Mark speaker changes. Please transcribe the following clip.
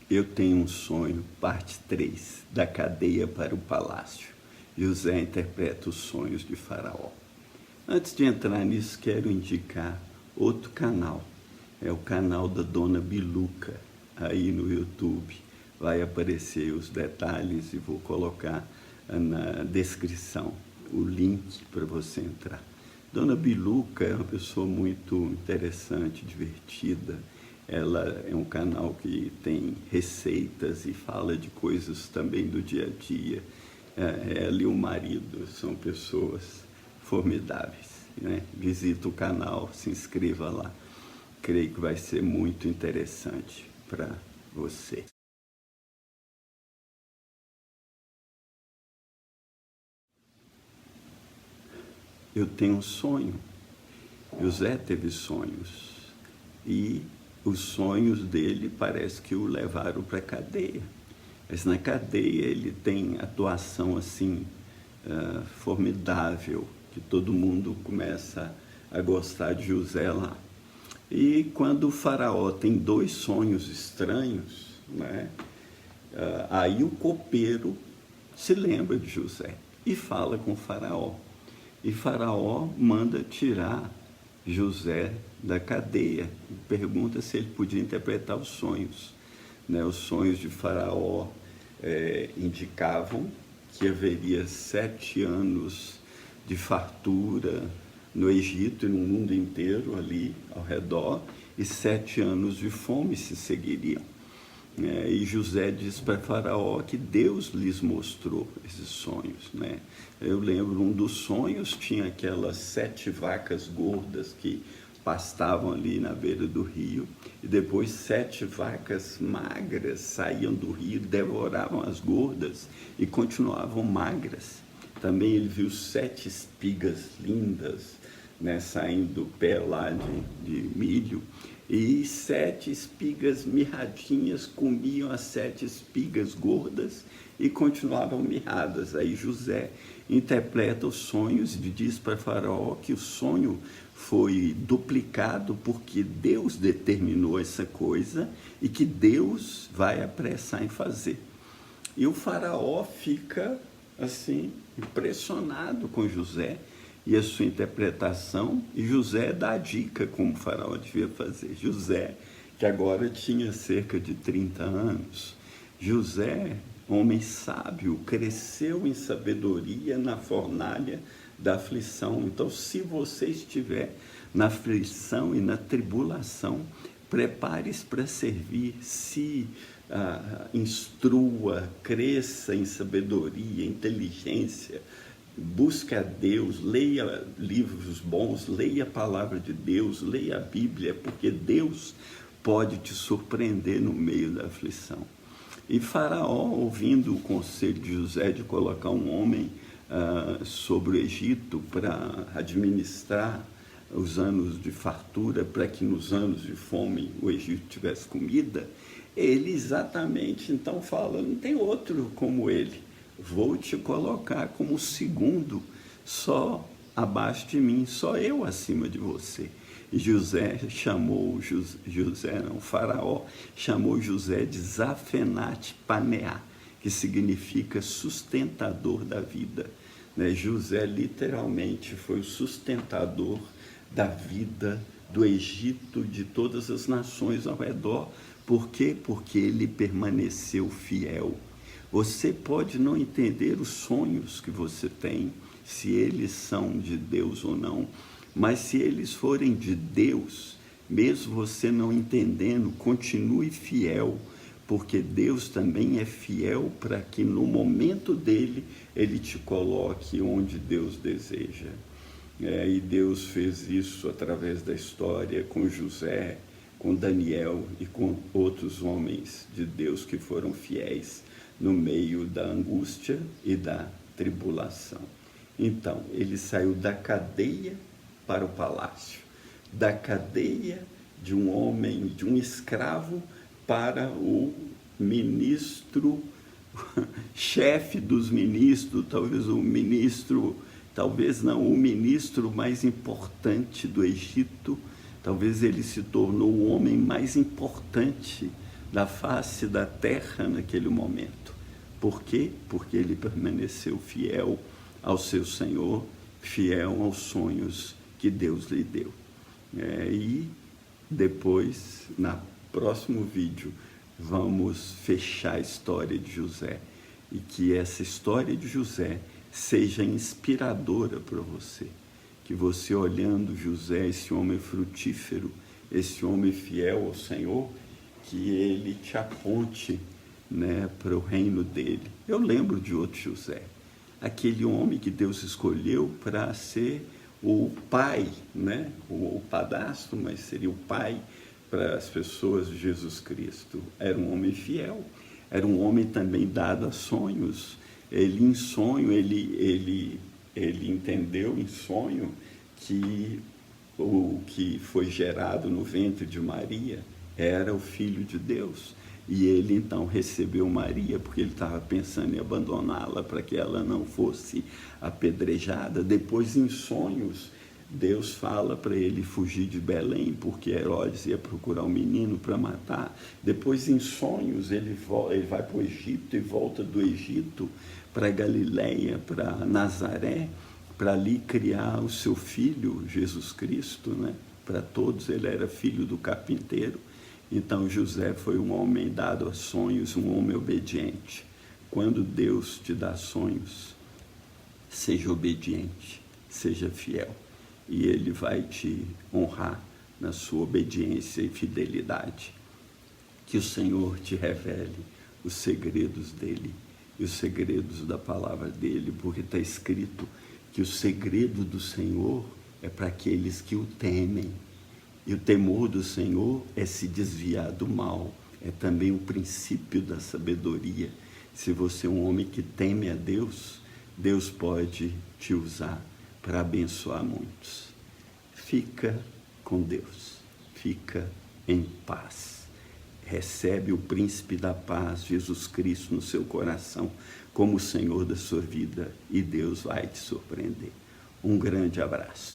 Speaker 1: Eu tenho um sonho, parte 3, da cadeia para o palácio. José interpreta os sonhos de Faraó. Antes de entrar nisso, quero indicar outro canal. É o canal da Dona Biluca, aí no YouTube. Vai aparecer os detalhes e vou colocar na descrição o link para você entrar. Dona Biluca é uma pessoa muito interessante, divertida. Ela é um canal que tem receitas e fala de coisas também do dia a dia. Ela e o marido são pessoas formidáveis, né? Visita o canal, se inscreva lá. Creio que vai ser muito interessante para você. Eu tenho um sonho. José teve sonhos e os sonhos dele parece que o levaram para a cadeia. Mas na cadeia ele tem atuação assim formidável, que todo mundo começa a gostar de José lá. E quando o faraó tem 2 sonhos estranhos, né, aí o copeiro se lembra de José e fala com o faraó. E Faraó manda tirar José da cadeia e pergunta se ele podia interpretar os sonhos. Né? Os sonhos de Faraó indicavam que haveria 7 anos de fartura no Egito e no mundo inteiro ali ao redor, e 7 anos de fome se seguiriam. E José diz para Faraó que Deus lhes mostrou esses sonhos, né? Eu lembro, um dos sonhos tinha aquelas 7 vacas gordas que pastavam ali na beira do rio, e depois 7 vacas magras saíam do rio, devoravam as gordas e continuavam magras. Também ele viu 7 espigas lindas, né, saindo do pé lá de milho, e 7 espigas mirradinhas comiam as 7 espigas gordas e continuavam mirradas. Aí José interpreta os sonhos e diz para Faraó que o sonho foi duplicado porque Deus determinou essa coisa e que Deus vai apressar em fazer. E o Faraó fica assim impressionado com José e a sua interpretação, e José dá a dica como o faraó devia fazer. José, que agora tinha cerca de 30 anos, José, homem sábio, cresceu em sabedoria na fornalha da aflição. Então, se você estiver na aflição e na tribulação, prepare-se para servir, se instrua, cresça em sabedoria, inteligência, busque a Deus, leia livros bons, leia a palavra de Deus, leia a Bíblia, porque Deus pode te surpreender no meio da aflição. E Faraó, ouvindo o conselho de José de colocar um homem sobre o Egito para administrar os anos de fartura, para que nos anos de fome o Egito tivesse comida, ele exatamente então fala, não tem outro como ele. Vou te colocar como segundo, só abaixo de mim, só eu acima de você. E Faraó chamou José de Zafenate Paneá, que significa sustentador da vida. José literalmente foi o sustentador da vida do Egito, de todas as nações ao redor. Por quê? Porque ele permaneceu fiel. Você pode não entender os sonhos que você tem, se eles são de Deus ou não, mas se eles forem de Deus, mesmo você não entendendo, continue fiel, porque Deus também é fiel para que no momento dele, ele te coloque onde Deus deseja. E Deus fez isso através da história com José, com Daniel e com outros homens de Deus que foram fiéis no meio da angústia e da tribulação. Então, ele saiu da cadeia para o palácio, da cadeia de um homem, de um escravo, para o ministro, chefe dos ministros, talvez o ministro, talvez não, o ministro mais importante do Egito. Talvez ele se tornou o homem mais importante da face da terra naquele momento. Por quê? Porque ele permaneceu fiel ao seu Senhor, fiel aos sonhos que Deus lhe deu. E depois, no próximo vídeo, vamos fechar a história de José. E que essa história de José seja inspiradora para você. Que você, olhando José, esse homem frutífero, esse homem fiel ao Senhor, que ele te aponte, né, para o reino dele. Eu lembro de outro José, aquele homem que Deus escolheu para ser o pai, né, o padrasto, mas seria o pai para as pessoas de Jesus Cristo. Era um homem fiel, era um homem também dado a sonhos. Ele, em sonho, ele entendeu em sonho que o que foi gerado no ventre de Maria era o Filho de Deus. E ele então recebeu Maria, porque ele estava pensando em abandoná-la para que ela não fosse apedrejada. Depois, em sonhos, Deus fala para ele fugir de Belém, porque Herodes ia procurar um menino para matar. Depois, em sonhos, ele vai para o Egito e volta do Egito para Galiléia, para Nazaré, para ali criar o seu filho, Jesus Cristo, né? Para todos, ele era filho do carpinteiro. Então, José foi um homem dado a sonhos, um homem obediente. Quando Deus te dá sonhos, seja obediente, seja fiel. E ele vai te honrar na sua obediência e fidelidade. Que o Senhor te revele os segredos dele e os segredos da palavra dele, porque está escrito que o segredo do Senhor é para aqueles que o temem. E o temor do Senhor é se desviar do mal, é também o princípio da sabedoria. Se você é um homem que teme a Deus, Deus pode te usar para abençoar muitos. Fica com Deus, fica em paz. Recebe o príncipe da paz, Jesus Cristo, no seu coração, como o Senhor da sua vida, e Deus vai te surpreender. Um grande abraço.